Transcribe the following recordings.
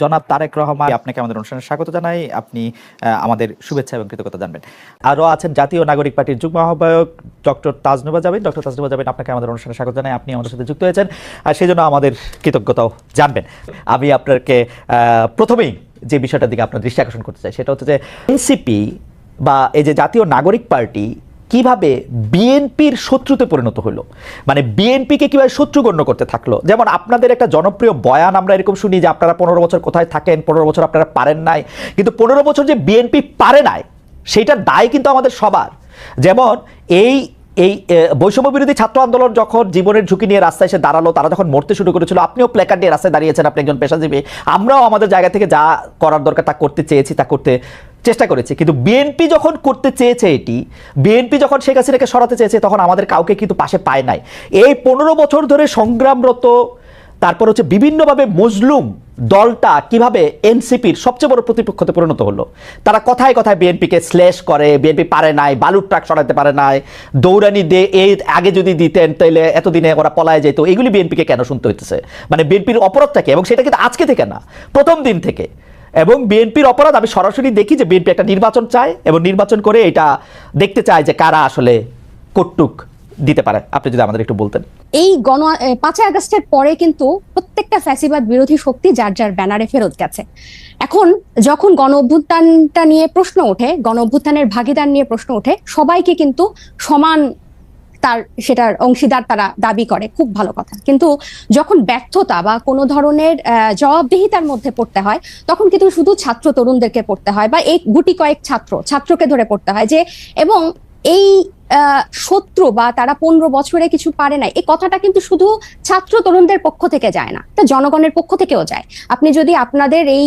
জনাব তারেক রহমান, আপনাকে আমাদের অনুষ্ঠানে স্বাগত জানাই। আপনি আমাদের শুভেচ্ছা এবং কৃতজ্ঞতা জানবেন। আরও আছেন জাতীয় নাগরিক পার্টির যুগ্ম আহ্বায়ক ডক্টর তাজনুবা জাবিন। ডক্টর তাজনুবা জাবিন, আপনাকে আমাদের অনুষ্ঠানে স্বাগত জানাই। আপনি আমাদের সাথে যুক্ত হয়েছেন আর সেই জন্য আমাদের কৃতজ্ঞতাও জানবেন। আমি আপনাকে প্রথমেই যে বিষয়টার দিকে আপনার দৃষ্টি আকর্ষণ করতে চাই সেটা হচ্ছে যে এনসিপি বা এই যে জাতীয় নাগরিক পার্টি কিভাবে বিএনপির শত্রুতে পরিণত হলো, মানে বিএনপিকে কিভাবে শত্রু গণ্য করতে থাকলো। যেমন আপনাদের একটা জনপ্রিয় বয়ান আমরা এরকম শুনি যে আপনারা 15 বছর কোথায় থাকেন, 15 বছর আপনারা পারেন নাই, কিন্তু 15 বছর যে বিএনপি পারে নাই সেইটার দায় কিন্তু আমাদের সবার। যেমন এই বৈষম্য বিরোধী ছাত্র আন্দোলন যখন জীবনের ঝুঁকি নিয়ে রাস্তায় এসে দাঁড়ালো, তারা যখন মরতে শুরু করেছিল, আপনিও প্ল্যাকার্ড নিয়ে রাস্তায় দাঁড়িয়েছেন, আপনি একজন পেশাজীবী, আমরাও আমাদের জায়গা থেকে যা করার দরকার তা করতে চেয়েছি, তা করতে চেষ্টা করেছি। কিন্তু বিএনপি যখন করতে চেয়েছে, বিএনপি যখন শেখ হাসিনাকে সরাতে চেয়েছে, তখন আমাদের কাউকে কিন্তু পাশে পায় নাই। এই 15 বছর ধরে সংগ্রামরত, তারপর হচ্ছে বিভিন্নভাবে মজলুম দলটা কিভাবে এনসিপির সবচেয়ে বড় প্রতিপক্ষতে পরিণত হলো। তারা কথায় কথায় বিএনপিকে স্ল্যাশ করে, বিএনপি পারে নাই, বালুর ট্রাক সরাতে পারে নাই, দৌড়ানি দিয়ে এই আগে যদি দিতেন তাহলে এতদিনে ওরা পলায় যেত। এগুলি বিএনপিকে কেন শুনতে হইতেছে? মানে বিএনপির অপরাধটা কি? এবং সেটা কিন্তু আজকে থেকে না, প্রথম দিন থেকে। এবং বিএনপির অপরাধ আমি সরাসরি দেখি যে বিএনপি একটা নির্বাচন চায় এবং নির্বাচন করে এটা দেখতে চায় যে কারা আসলে কটুক দিতে পারে। আপনি যদি আমাদের একটু বলতেন। এই 5 আগস্টের পরে কিন্তু প্রত্যেকটা ফ্যাসিবাদ বিরোধী শক্তি যার যার ব্যানারে ফেরত গেছে। এখন যখন গণ অভ্যুত্থানটা নিয়ে প্রশ্ন ওঠে, গণ অভ্যুত্থানের ভাগিদার নিয়ে প্রশ্ন ওঠে, সবাইকে কিন্তু সমান সেটার অংশীদার তারা দাবি করে, খুব ভালো কথা। কিন্তু যখন ব্যর্থতা বা কোনো ধরনের জবাবদিহিতার মধ্যে পড়তে হয়, তখন কিন্তু শুধু ছাত্র তরুণদেরকে পড়তে হয় বা এই গুটি কয়েক ছাত্রকে ধরে পড়তে হয় যে, এবং এই শত্রু বা তারা 15 বছরে কিছু পারে না, এই কথাটা কিন্তু শুধু ছাত্র তরুণদের পক্ষ থেকে যায় না, এটা জনগণের পক্ষ থেকেও যায়। আপনি যদি আপনাদের এই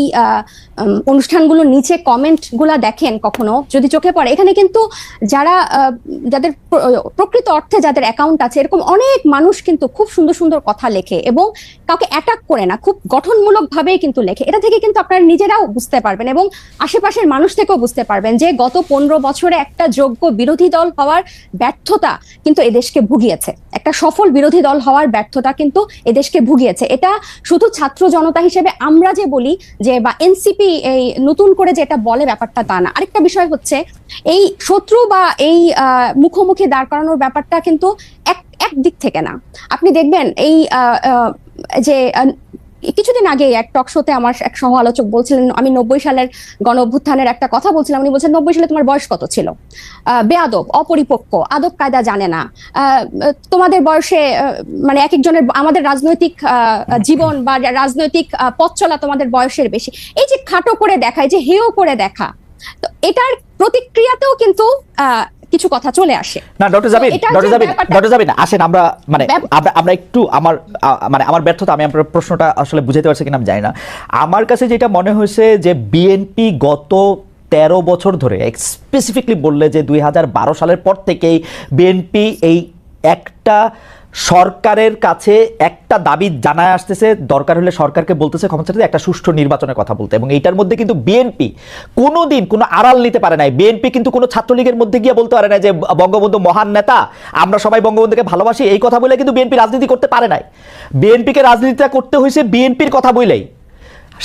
অনুষ্ঠানগুলোর নিচে কমেন্ট গুলা দেখেন, কখনো যদি চোখে পড়ে, এখানে কিন্তু যাদের প্রকৃত অর্থে যাদের অ্যাকাউন্ট আছে, এরকম অনেক মানুষ কিন্তু খুব সুন্দর সুন্দর কথা লেখে এবং কাউকে অ্যাটাক করে না, খুব গঠনমূলক ভাবেই কিন্তু লেখে। এটা থেকে কিন্তু আপনারা নিজেরাও বুঝতে পারবেন এবং আশেপাশের মানুষ থেকেও বুঝতে পারবেন যে গত 15 বছরে একটা যোগ্য বিরোধী দল হওয়ার ব্যর্থতা কিন্তু এদেশকে ভুগিয়েছে, একটা সফল বিরোধী দল হওয়ার ব্যর্থতা কিন্তু এদেশকে ভুগিয়েছে। এটা শুধু ছাত্র জনতা হিসেবে আমরা যে বলি যে, বা এনসিপি এই নতুন করে যেটা বলে, ব্যাপারটা তা না। আরেকটা বিষয় হচ্ছে, এই শত্রু বা এই মুখোমুখি দাঁড় করানোর ব্যাপারটা কিন্তু এক দিক থেকে না। আপনি দেখবেন এই যে কিছুদিন আগে এক টক শোতে আমার এক সহ আলোচক বলছিলেন, আমি 90 সালের গণ অভ্যুত্থানের একটা কথা বলছিলাম, উনি বলছেন 90 সালে তোমার বয়স কত ছিল? বেয়াদব, অপরিপক্ক, আদব কায়দা জানে না, তোমাদের বয়সে মানে এক একজনের, আমাদের রাজনৈতিক জীবন বা রাজনৈতিক পথ চলা তোমাদের বয়সের বেশি। এই যে খাটো করে দেখা, এই যে হেয় করে দেখা, তো এটার প্রতিক্রিয়াতেও কিন্তু কিছু কথা চলে আসে না। ডক্টর জাবিন আসেন আমরা একটু আমার ব্যর্থতা, আমি আপনার প্রশ্নটা আসলে বুঝাতে পারছি কিনা আমি জানি না। আমার কাছে যেটা মনে হয়েছে যে বিএনপি গত 13 বছর ধরে, স্পেসিফিকলি বললে যে 2012 সালের পর থেকেই বিএনপি এই একটা সরকারের কাছে একটা দাবি জানায় আসতেছে, দরকার হলে সরকারকে বলতেছে ক্ষমতা চাইতে একটা সুষ্ঠু নির্বাচনের কথা বলতে। এবং এইটার মধ্যে কিন্তু বিএনপি কোনোদিন কোনো আড়াল নিতে পারে নাই। বিএনপি কিন্তু কোনো ছাত্রলীগের মধ্যে গিয়ে বলতে পারে না যে বঙ্গবন্ধু মহান নেতা, আমরা সবাই বঙ্গবন্ধুকে ভালোবাসি, এই কথা বলে কিন্তু বিএনপি রাজনীতি করতে পারে নাই। বিএনপিকে রাজনীতিটা করতে হয়েছে বিএনপির কথা বলেই,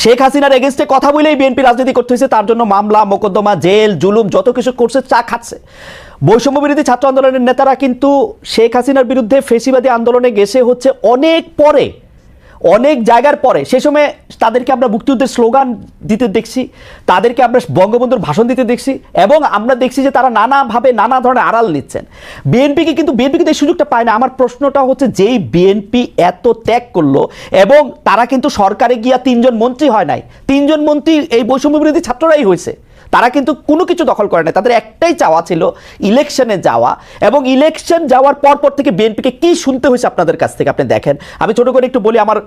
শেখ হাসিনার এগেনস্টে কথা বলেই বিএনপি রাজনীতি করতে হয়েছে। তার জন্য মামলা মোকদ্দমা, জেল জুলুম যত কিছু করছে, চা খাচ্ছে। বৈষম্য বিরোধী ছাত্র আন্দোলনের নেতারা কিন্তু শেখ হাসিনার বিরুদ্ধে ফেসিবাদী আন্দোলনে গেছে হচ্ছে অনেক পরে, অনেক জায়গার পরে। সেই সময় তাদেরকে আমরা মুক্তিযুদ্ধের স্লোগান দিতে দেখছি, তাদেরকে আমরা বঙ্গবন্ধুর ভাষণ দিতে দেখছি, এবং আমরা দেখছি যে তারা নানাভাবে নানা ধরনের আড়াল নিচ্ছেন। বিএনপি কিন্তু এই সুযোগটা পায় না। আমার প্রশ্নটা হচ্ছে, যেই বিএনপি এত ত্যাগ করলো, এবং তারা কিন্তু সরকারে গিয়া 3 জন মন্ত্রী হয় নাই, 3 জন মন্ত্রী এই বৈষম্য বিরোধী ছাত্ররাই হয়েছে। তারা কিন্তু কোনো কিছু দখল করে না, তাদের একটাই চাওয়া ছিল ইলেকশনে যাওয়া। এবং ইলেকশন যাওয়ার পর থেকে বিএনপিকে কি শুনতে হয়েছে আপনাদের কাছ থেকে আপনি দেখেন। আমি ছোট করে একটু বলি, আমার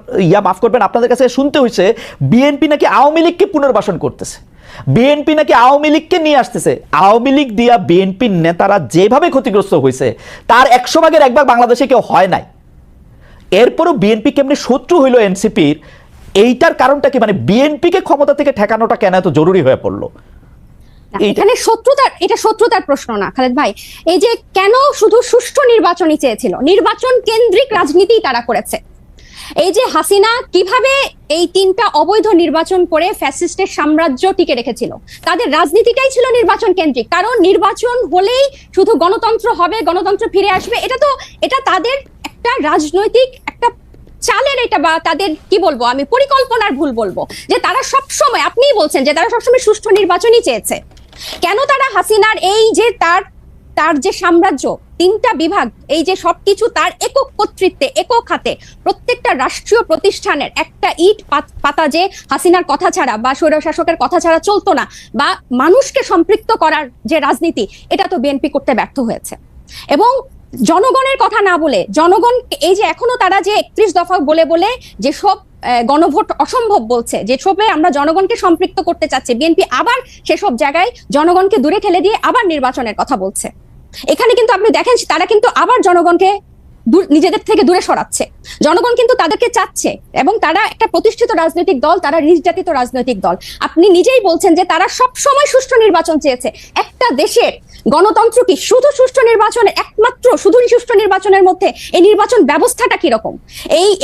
মাফ করবেন, আপনাদের কাছে শুনতে হয়েছে বিএনপি নাকি আওয়ামী লীগকে পুনর্বাসন করতেছে, বিএনপি নাকি আওয়ামী লীগকে নিয়ে আসতেছে। আওয়ামী লীগ দিয়া বিএনপির নেতারা যেভাবে ক্ষতিগ্রস্ত হয়েছে, তার 100 ভাগের 1 ভাগ বাংলাদেশে কেউ হয় নাই। এরপরও বিএনপি কেমনে শত্রু হইল এনসিপির, এইটার কারণটা কি? মানে বিএনপিকে ক্ষমতা থেকে ঠেকানোটা কেন এত জরুরি হয়ে পড়লো? এখানে শত্রুতার প্রশ্ন না খালেদ ভাই। এই যে কেন শুধু সুষ্ঠু নির্বাচনই চেয়েছিল, নির্বাচন কেন্দ্রিক রাজনীতি তারা করেছে। এই যে হাসিনা কিভাবে এই 3টা অবৈধ নির্বাচন করে ফ্যাসিস্টের সাম্রাজ্য টিকে রেখেছিল, তাদের রাজনীতিটাই ছিল নির্বাচন কেন্দ্রিক। কারণ নির্বাচন হলেই শুধু গণতন্ত্র হবে, গণতন্ত্র ফিরে আসবে, এটা তাদের একটা রাজনৈতিক একটা চালের, এটা বা তাদের কি বলবো আমি, পরিকল্পনার ভুল বলবো, যে তারা সব সময়, আপনিই বলছেন যে তারা সবসময় সুষ্ঠু নির্বাচনই চেয়েছে। কেন তারা হাসিনার এই যে তার যে সাম্রাজ্য, 3টা বিভাগ, এই যে সবকিছু তার একক কর্তৃত্বে, একক হাতে, প্রত্যেকটা রাষ্ট্রীয় প্রতিষ্ঠানের একটা ইট পাতা যে হাসিনার কথা ছাড়া বা স্বৈরশাসকের কথা ছাড়া চলতো না, বা মানুষকে সম্পৃক্ত করার যে রাজনীতি, এটা তো বিএনপি করতে ব্যর্থ হয়েছে। এবং জনগণের কথা না বলে, জনগণ এই যে এখনো তারা যে 31 দফা বলে বলে যেসব গণভোট অসম্ভব বলছে, যেসবে আমরা জনগণকে সম্পৃক্ত করতে চাচ্ছি, বিএনপি আবার সেসব জায়গায় জনগণকে দূরে ঠেলে দিয়ে আবার নির্বাচনের কথা বলছে। এখানে কিন্তু আপনি দেখেন তারা কিন্তু আবার জনগণকে নিজেদের থেকে দূরে সরাচ্ছে। জনগণ কিন্তু তাদেরকে চাচ্ছে, এবং তারা একটা প্রতিষ্ঠিত রাজনৈতিক দল, তারা নির্যাতিত রাজনৈতিক দল। আপনি নিজেই বলছেন যে তারা সব সময় সুষ্ঠু নির্বাচন চেয়েছে। একটা দেশের গণতন্ত্র কি শুধু সুষ্ঠু নির্বাচন, একমাত্র শুধু সুষ্ঠু নির্বাচনের মধ্যে এই নির্বাচন ব্যবস্থাটা কিরকম,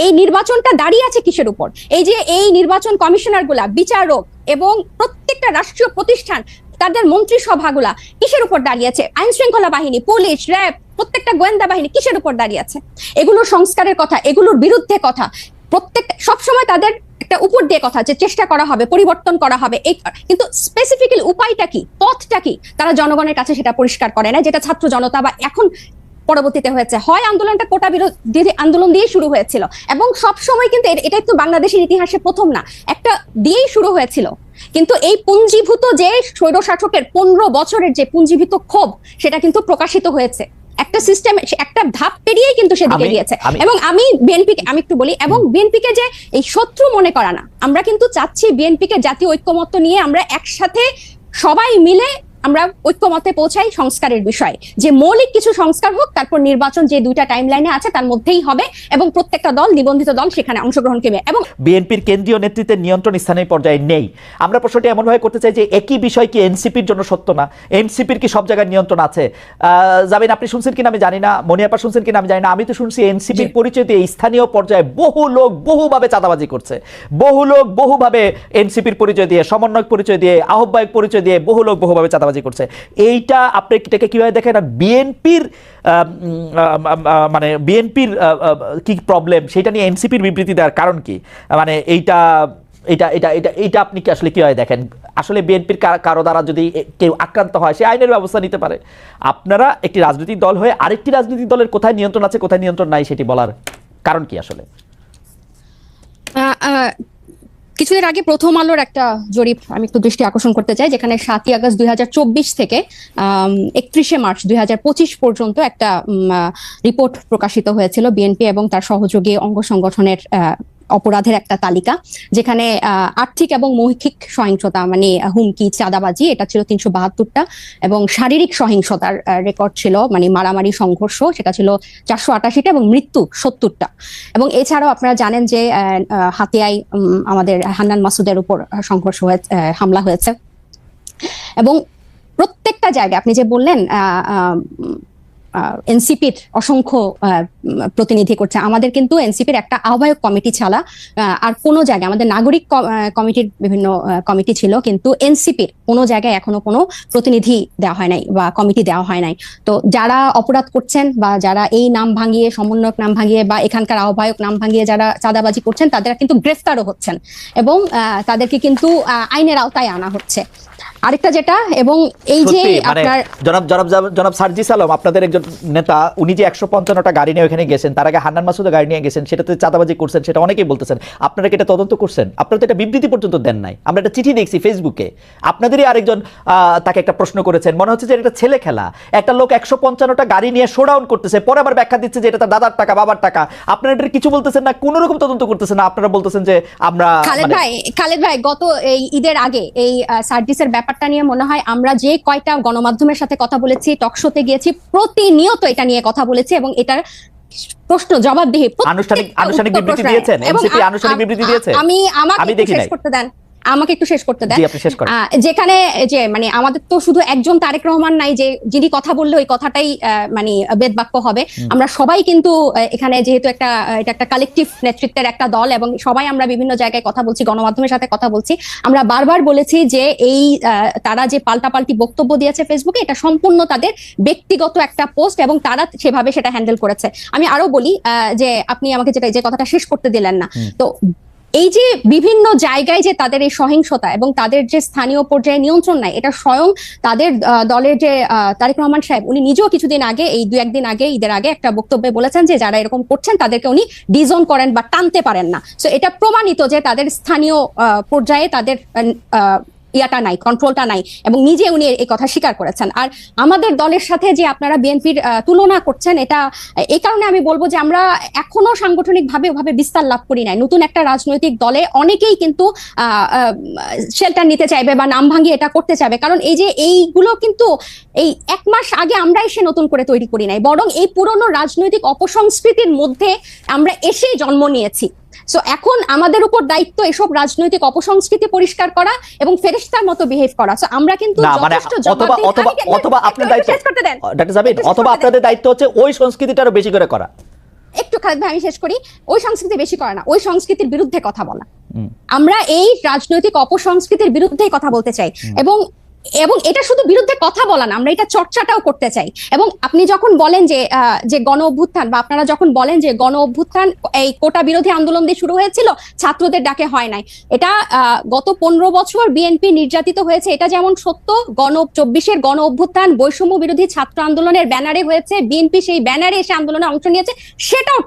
এই নির্বাচনটা দাঁড়িয়ে আছে কিসের উপর? এই যে এই নির্বাচন কমিশনার গুলা, বিচারক এবং প্রত্যেকটা রাষ্ট্রীয় প্রতিষ্ঠান, তাদের মন্ত্রিসভাগুলা কিসের উপর দাঁড়িয়ে আছে? আইন শৃঙ্খলা বাহিনী, পুলিশ, র্যাব, প্রত্যেকটা গোয়েন্দা বাহিনী কিসের উপর দাঁড়িয়ে আছে? এগুলোর সংস্কারের কথা, এগুলোর বিরুদ্ধে কথা, প্রত্যেকটা সবসময় তাদের একটা উপর দিয়ে কথা, যে চেষ্টা করা হবে, পরিবর্তন করা হবে, কিন্তু স্পেসিফিক্যালি উপায়টা কি, পথটা কি, তারা জনগণের কাছে সেটা পরিষ্কার করে না। যেটা ছাত্র জনতা বা এখন পরবর্তীতে হয়েছে, হয় আন্দোলনটা কোটা বিরোধী আন্দোলন দিয়ে শুরু হয়েছিল, এবং সব সময় কিন্তু এটাই তো বাংলাদেশের ইতিহাসে প্রথম না, একটা দিয়েই শুরু হয়েছিল। কিন্তু এই পুঞ্জীভূত যে স্বৈরশাসকের 15 বছরের যে পুঞ্জীভূত ক্ষোভ, সেটা কিন্তু প্রকাশিত হয়েছে একটা সিস্টেম, একটা ধাপ পেরিয়েই কিন্তু সেদিকে গিয়েছে। এবং আমি একটু বলি, এবং বিএনপিকে যে এই শত্রু মনে করা না, আমরা কিন্তু চাচ্ছি বিএনপিকে জাতীয় ঐক্যমত্য নিয়ে আমরা একসাথে সবাই মিলে আমরা ঐক্যমতে পৌঁছাই সংস্কারের বিষয়ে, যে মৌলিক কিছু সংস্কার হোক, তারপর নির্বাচন যে 2টা টাইমলাইনে আছে তার মধ্যেই হবে, এবং প্রত্যেকটা দল, নিবন্ধিত দল সেখানে অংশগ্রহণ করবে। এবং বিএনপির কেন্দ্রীয় নেতৃত্বের নিয়ন্ত্রণ স্থানীয় পর্যায়ে নেই। আমরা প্রশ্নটি এমনভাবে করতে চাই যে একই বিষয় কি এনসিপির জন্য সত্য না? এনসিপির কি সব জায়গায় নিয়ন্ত্রণ আছে? জামিন, আপনি শুনছেন কিনা আমি জানি না, মনিয়াপা শুনছেন কিনা আমি জানি না, আমি তো শুনছি এনসিপির পরিচয় দিয়ে স্থানীয় পর্যায়ে বহু লোক বহুভাবে চাঁদাবাজি করছে, বহু লোক বহুভাবে এনসিপির পরিচয় দিয়ে, সমন্বয়ক পরিচয় দিয়ে, আহ্বায়ক পরিচয় দিয়ে বহু লোক বহুভাবে চাঁদাবাজি করছে। এইটা আপনি এটাকে কিভাবে দেখেন? আর বিএনপির মানে বিএনপির কি প্রবলেম, সেটা নিয়ে এনসিপির বিবৃতি দেওয়ার কারণ কি? মানে এইটা এটা এটা এটা এইটা আপনি কি আসলে কিভাবে দেখেন? আসলে বিএনপির কারো দ্বারা যদি কেউ আক্রান্ত হয়, সে আইনের ব্যবস্থা নিতে পারে। আপনারা একটি রাজনৈতিক দল হয়ে আরেকটি রাজনৈতিক দলের কোথায় নিয়ন্ত্রণ আছে, কোথায় নিয়ন্ত্রণ নাই, সেটি বলার কারণ কি আসলে? কিছুদিন আগে প্রথম আলোর একটা জরিপ আমি একটু দৃষ্টি আকর্ষণ করতে চাই, যেখানে 7ই আগস্ট 2024 থেকে 31শে মার্চ 2025 পর্যন্ত একটা রিপোর্ট প্রকাশিত হয়েছিল বিএনপি এবং তার সহযোগী অঙ্গ সংগঠনের অপরাধের একটা তালিকা, যেখানে আর্থিক এবং মৌখিক সহিংসতা মানে হুমকি, চাঁদাবাজি, এটা ছিল 372টা, এবং শারীরিক সহিংসতার রেকর্ড ছিল, মানে মারামারি, সংঘর্ষ, সেটা ছিল 488টা, এবং মৃত্যু 70টা। এবং এছাড়াও আপনারা জানেন যে হাতিয়ায় আমাদের হান্নান মাসুদের উপর সংঘর্ষ হয়েছে, হামলা হয়েছে। এবং প্রত্যেকটা জায়গায় আপনি যে বললেন এনসিপির অসংখ্য প্রতিনিধি করছে, আমাদের কিন্তু এনসিপির একটা আহ্বায়ক কমিটি ছাড়া আর কোনো জায়গায়, আমাদের নাগরিক কমিটির বিভিন্ন কমিটি ছিল, কিন্তু এনসিপির কোনো জায়গায় এখনো কোনো প্রতিনিধি দেওয়া হয় নাই বা কমিটি দেওয়া হয় নাই। তো যারা অপরাধ করছেন বা যারা এই নাম ভাঙিয়ে, সমন্বয়ক নাম ভাঙিয়ে বা এখানকার আহ্বায়ক নাম ভাঙিয়ে যারা চাঁদাবাজি করছেন, তাদের কিন্তু গ্রেফতারও হচ্ছেন, এবং তাদেরকে কিন্তু আইনের আওতায় আনা হচ্ছে। আরেকটা যেটা, এবং এই যে আপনার জনাব সার্জিস আলম, আপনাদের একজন নেতা, উনি যে 155টা গাড়ি নিয়ে ওখানে গেছেন, তার আগে হান্নান মাসুদের গাড়ি নিয়ে গেছেন, সেটাতে চাঁদাবাজি করছেন, সেটা অনেকেই বলতেছেন। আপনারা কি এটা তদন্ত করছেন? আপনারা তো এটা বিবৃতি পর্যন্ত দেন নাই, আমরা একটা চিঠি দেখছি ফেসবুকে। আপনাদেরই আরেকজন তাকে একটা প্রশ্ন করেছেন, মনে হচ্ছে যে এটা ছেলে খেলা, একটা লোক 155টা গাড়ি নিয়ে শোডাউন করতেছে, পরে আবার ব্যাখ্যা দিচ্ছে যে এটা তার দাদার টাকা, বাবার টাকা। আপনারা এটা কিছু বলতেছেন না, কোনো রকম তদন্ত করতেছেন না, আপনারা বলতেছেন যে আমরা। খালেদ ভাই, গত এই ঈদের আগে এই সার্জিসের ব্যাপারটা নিয়ে মনে হয় আমরা যে কয়টা গণমাধ্যমের সাথে কথা বলেছি, টকশোতে গিয়েছি, প্রতিনিয়ত এটা নিয়ে কথা বলেছি, এবং এটার প্রশ্ন জবাবদিহি আনুষ্ঠানিক বিবৃতি দিয়েছেন, এনসিপি আনুষ্ঠানিক বিবৃতি দিয়েছে। আমাকে শেষ করতে দেন, আমাকে একটু শেষ করতে দেন। জি, আপনি শেষ করেন। যেখানে যে মানে আমাদের তো শুধু একজন তারেক রহমান নাই যে যিনি কথা বললে ওই কথাটাই মানে বেদবাক্য হবে। আমরা সবাই কিন্তু এখানে যেহেতু এটা একটা কালেকটিভ নেতৃত্বের একটা দল এবং সবাই আমরা বিভিন্ন জায়গায় কথা বলছি, গণমাধ্যমের সাথে কথা বলছি। আমরা বারবার বলেছি যে এই তারা যে পাল্টাপাল্টি বক্তব্য দিয়েছে ফেসবুকে, এটা সম্পূর্ণ তাদের ব্যক্তিগত একটা পোস্ট এবং তারা সেভাবে সেটা হ্যান্ডেল করেছে। আমি আরো বলি যে আপনি আমাকে যে কথাটা শেষ করতে দিলেন না, তো এই যে বিভিন্ন জায়গায় যে তাদের এই সহিংসতা এবং তাদের যে স্থানীয় পর্যায়ে নিয়ন্ত্রণ নাই, এটা স্বয়ং তাদের দলের যে তারেক রহমান সাহেব উনি নিজেও কিছুদিন আগে, এই 2-1 দিন আগে, ঈদের আগে একটা বক্তব্যে বলেছেন যে যারা এরকম করছেন তাদেরকে উনি ডিজোন করেন বা টানতে পারেন না। সো এটা প্রমাণিত যে তাদের স্থানীয় পর্যায়ে তাদের ইয়াটা নাই, কন্ট্রোলটা নাই, এবং নিজে উনি এই কথা স্বীকার করেছেন। আর আমাদের দলের সাথে যে আপনারা বিএনপির তুলনা করছেন, এটা এই কারণে আমি বলবো যে আমরা এখনো সাংগঠনিকভাবে ওভাবে বিস্তার লাভ করি নাই। নতুন একটা রাজনৈতিক দলে অনেকেই কিন্তু শেল্টার নিতে চাইবে বা নাম ভাঙিয়ে এটা করতে চাইবে, কারণ এই যে এইগুলো কিন্তু এই 1 মাস আগে আমরা এসে নতুন করে তৈরি করি নাই, বরং এই পুরনো রাজনৈতিক অপসংস্কৃতির মধ্যে আমরা এসেই জন্ম নিয়েছি। সো এখন আমাদের উপর দায়িত্ব এসব রাজনৈতিক অপসংস্কৃতি পরিষ্কার করা এবং ফেরেশতার মতো বিহেভ করা। সো আমরা কিন্তু অথবা আপনার দায়িত্ব, ডক্টর জাবিন, অথবা আপনাদের দায়িত্ব হচ্ছে ওই সংস্কৃতিটারও বেশি করে করা। একটু খালেদ ভাই আমি শেষ করি। ওই সংস্কৃতি বেশি করা না, ওই সংস্কৃতির বিরুদ্ধে কথা বলা। আমরা এই রাজনৈতিক অপসংস্কৃতির বিরুদ্ধেই কথা বলতে চাই, এবং এটা শুধু বিরুদ্ধে কথা বলা না, আমরা এটা চর্চাটাও করতে চাই। এবং আপনি যখন বলেন যে গণ অভ্যুত্থান, বা আপনারা যখন বলেন যে গণ অভ্যুত্থান এই কোটা বিরোধী আন্দোলন দিয়ে শুরু হয়েছিল, ছাত্রদের ডাকে হয় নাই, এটা গত 15 বছর বিএনপি নির্যাতিত হয়েছে, এটা যেমন সত্য। 24-এর গণ অভ্যুত্থান বৈষম্য বিরোধী ছাত্র আন্দোলনের ব্যানারে হয়েছে, বিএনপি সেই ব্যানারে এসে আন্দোলনে অংশ নিয়েছে, সেটাও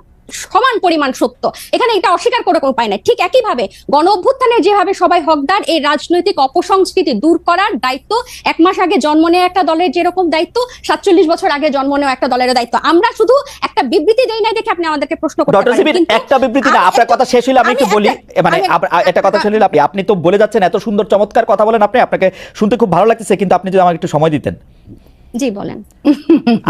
সমান পরিমাণ সত্য। এখানে এটা অস্বীকার করে কোনো উপায় নাই। ঠিক একইভাবে গণ অভ্যুত্থানের যেভাবে সবাই হকদার, এই রাজনৈতিক অপসংস্কৃতি দূর করার দায়িত্ব 1 মাস আগে জন্ম নেওয়া একটা দলের যেরকম দায়িত্ব, 47 বছর আগে জন্ম নেওয়া একটা দলের দায়িত্ব। আমরা শুধু একটা বিবৃতি দেই নাই দেখে আপনি আমাদেরকে প্রশ্ন করতে পারেন, কিন্তু একটা বিবৃতি না, আপনার কথা শেষ হইলে আমি একটু বলি, মানে একটা কথা শেষ হইলে আপনি তো বলে যাচ্ছেন, এত সুন্দর চমৎকার কথা বলেন আপনি, আপনাকে শুনতে খুব ভালো লাগতেছে, কিন্তু আপনি যদি আমাকে একটু সময় দিতেন। জি বলেন।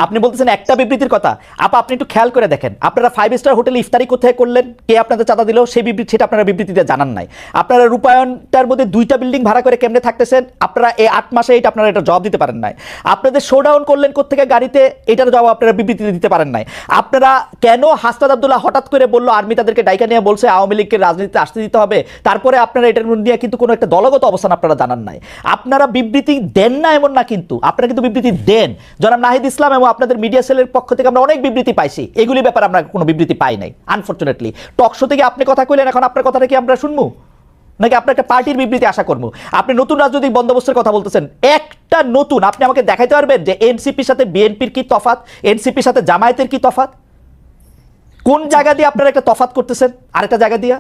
আপনি বলতেছেন একটা বিবৃতির কথা, আপনি একটু খেয়াল করে দেখেন, আপনারা 5 স্টার হোটেলে ইফতারি কোথায় করলেন, কে আপনাদের চাঁদা দিল, সেই বিবৃতি সেটা আপনারা বিবৃতিতে জানান নাই। আপনারা রূপায়ণটার মধ্যে 2টা বিল্ডিং ভাড়া করে কেমনে থাকতেছেন, আপনারা এই 8 মাসে এটা আপনারা এটা জবাব দিতে পারেন নাই। আপনাদের শোডাউন করলেন কোত্থেকে গাড়িতে, এটার জবাব আপনারা বিবৃতিতে দিতে পারেন নাই। আপনারা কেন হাসনাত আব্দুল্লাহ হঠাৎ করে বললো আর্মি তাদেরকে ডাইকা নিয়ে বলছে আওয়ামী লীগকে রাজনীতিতে আসতে দিতে হবে, তারপরে আপনারা এটার নিয়ে কিন্তু কোনো একটা দলগত অবস্থান আপনারা জানান নাই। আপনারা বিবৃতি দেন না এমন না, কিন্তু আপনারা কিন্তু বিবৃতি দেন। জনাব নাহিদ ইসলাম এবং আপনাদের মিডিয়া সেলের পক্ষ থেকে আমরা অনেক বিবৃতি পাইছি, এগুলি ব্যাপারে আমরা কোনো বিবৃতি পাই নাই আনফরচুনেটলি। টক শো থেকে আপনি কথা কইলেন, এখন আপনার কথাটা কি আমরা শুনবো, নাকি আপনার একটা পার্টির বিবৃতি আশা করবো? আপনি নতুন রাজনৈতিক বন্দোবস্তের কথা বলতেছেন, একটা নতুন, আপনি আমাকে দেখাইতে পারবেন যে এনসিপির সাথে বিএনপির কি তফাৎ, এনসিপির সাথে জামায়াতের কি তফাৎ? কোন জায়গা দিয়ে আপনারা একটা তফাৎ করতেছেন আরেকটা জায়গা দিয়ে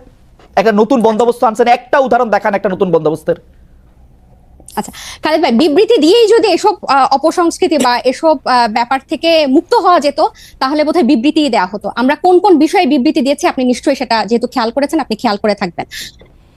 একটা নতুন বন্দোবস্ত আনছেন? একটা উদাহরণ দেখান একটা নতুন বন্দোবস্তের। আচ্ছা খালেদ ভাই, বিবৃতি দিয়েই যদি এসব অপসংস্কৃতি বা এসব ব্যাপার থেকে মুক্ত হওয়া যেত, তাহলে বোধহয় বিবৃতি দেওয়া হতো। আমরা কোন কোন বিষয়ে বিবৃতি দিয়েছি আপনি নিশ্চয়ই সেটা যেহেতু খেয়াল করেছেন, আপনি খেয়াল করে থাকবেন।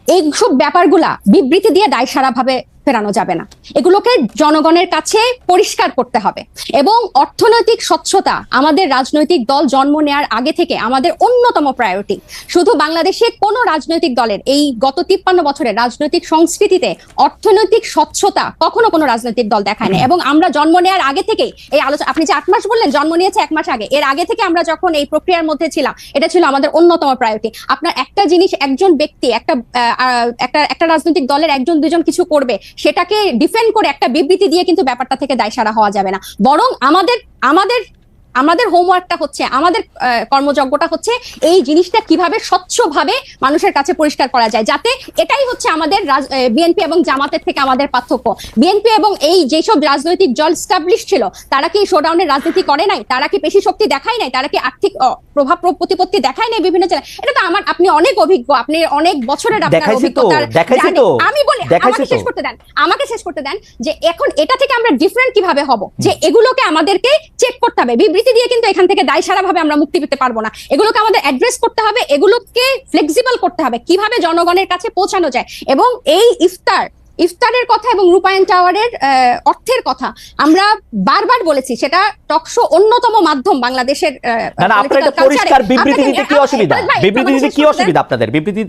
এইসব ব্যাপারগুলা বিবৃতি দিয়ে দায়সারা ভাবে ফেরানো যাবে না, এগুলোকে জনগণের কাছে পরিষ্কার করতে হবে। এবং অর্থনৈতিক স্বচ্ছতা আমাদের রাজনৈতিক দল জন্ম নেওয়ার আগে থেকে আমাদের অন্যতম প্রায়োরিটি। শুধু বাংলাদেশে কোনো রাজনৈতিক দলের এই গত 53 বছরের রাজনৈতিক সংস্কৃতিতে অর্থনৈতিক স্বচ্ছতা কখনো কোনো রাজনৈতিক দল দেখায় না। এবং আমরা জন্ম নেওয়ার আগে থেকেই এই আলোচনা, আপনি যে 8 মাস বললেন, জন্ম নিয়েছে 1 মাস আগে, এর আগে থেকে আমরা যখন এই প্রক্রিয়ার মধ্যে ছিলাম, এটা ছিল আমাদের অন্যতম প্রায়োরিটি। আপনার একটা জিনিস, একজন ব্যক্তি একটা রাজনৈতিক দলের 1-2 জন কিছু করবে, সেটাকে ডিফেন্ড করে একটা বিবৃতি দিয়ে কিন্তু ব্যাপারটা থেকে দায়সারা হওয়া যাবে না। বরং আমাদের হোমওয়ার্কটা হচ্ছে, আমাদের কর্মযজ্ঞটা হচ্ছে এই জিনিসটা কিভাবে স্বচ্ছভাবে মানুষের কাছে পরিষ্কার করা যায়, যাতে এটাই হচ্ছে আমাদের বিএনপি এবং জামাতের থেকে আমাদের পার্থক্য। বিএনপি এবং এই যেসব রাজনৈতিক দল স্টাবলিশ ছিল, তারা কি শোডাউনের রাজনীতি করে নাই? তারা কি পেশি শক্তি দেখায় নাই? তারা কি আর্থিক প্রভাব প্রতিপত্তি দেখায় নাই বিভিন্ন জায়গায়? এটা তো আপনি অনেক অভিজ্ঞ, আপনি অনেক বছরের আপনার অভিজ্ঞতার। আমি বলি, আমাকে শেষ করতে দেন যে এখন এটা থেকে আমরা ডিফারেন্ট কিভাবে হব, যে এগুলোকে আমাদেরকে চেক করতে হবে। বিবৃতি দিয়ে কিন্তু এখান থেকে দায়সারা ভাবে আমরা মুক্তি পেতে পারবো না, এগুলোকে আমাদের অ্যাড্রেস করতে হবে, এগুলোকে ফ্লেক্সিবল করতে হবে, কিভাবে জনগণের কাছে পৌঁছানো যায়। এবং এই ইফতারের কথা এবং রূপায়ণ টাওয়ারের অর্থের কথা আমরা বারবার বলেছি, সেটা টকশো অন্যতম মাধ্যম বাংলাদেশের। বিবৃতি দিতে কি অসুবিধা? বিবৃতি দিতে কি অসুবিধা আপনাদের? বিবৃতি